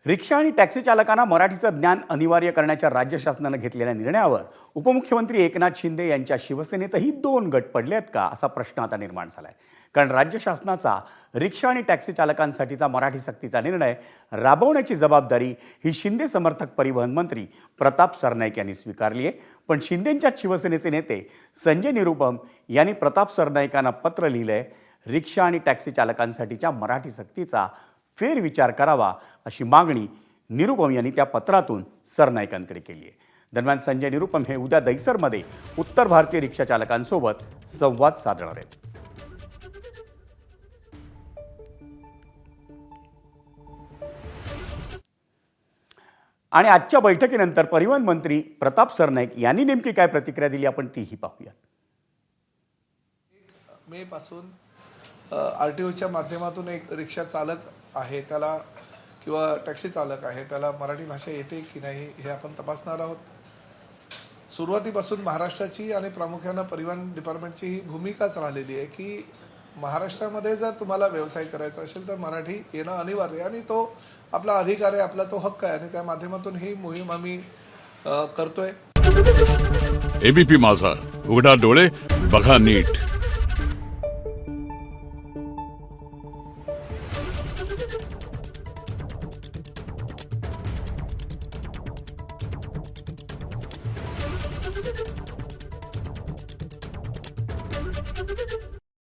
रिक्षा आणि टॅक्सी चालकांना मराठीचं ज्ञान अनिवार्य करण्याच्या राज्य शासनानं घेतलेल्या निर्णयावर उपमुख्यमंत्री एकनाथ शिंदे यांच्या शिवसेनेतही दोन गट पडले आहेत का असा प्रश्न आता निर्माण झाला आहे. कारण राज्य शासनाचा रिक्षा आणि टॅक्सी चालकांसाठीचा मराठी सक्तीचा निर्णय राबवण्याची जबाबदारी ही शिंदे समर्थक परिवहन मंत्री प्रताप सरनाईक यांनी स्वीकारली आहे. पण शिंदेंच्याच शिवसेनेचे नेते संजय निरुपम यांनी प्रताप सरनाईकांना पत्र लिहिलं आहे. रिक्षा आणि टॅक्सी चालकांसाठीच्या मराठी सक्तीचा फेरविचार करावा अशी मागणी निरुपम यांनी त्या पत्रातून सरनाईकांकडे केली आहे. दरम्यान संजय निरुपम हे उद्या दहिसरमध्ये उत्तर भारतीय रिक्षा चालकांसोबत संवाद साधणार आहेत. आणि आजच्या बैठकीनंतर परिवहन मंत्री प्रताप सरनाईक यांनी नेमकी काय प्रतिक्रिया दिली आपण तीही पाहूयात. मे पासून RTOच्या माध्यमातून एक रिक्षा चालक आहे त्याला किंवा टॅक्सी चालक आहे त्याला मराठी भाषा येते की नाही हे आपण तपासणार आहोत. सुरुवातीपासून महाराष्ट्राची आणि प्रामुख्याने परिवहन डिपार्टमेंटची ही भूमिकाच राहिलेली आहे की महाराष्ट्रामध्ये जर तुम्हाला व्यवसाय करायचा असेल तर मराठी येणं अनिवार्य आहे आणि तो आपला अधिकार आहे, आपला तो हक्क आहे आणि त्या माध्यमातून ही मोहीम आम्ही करतोय. ABP माझा, उघडा डोळे बघा नीट.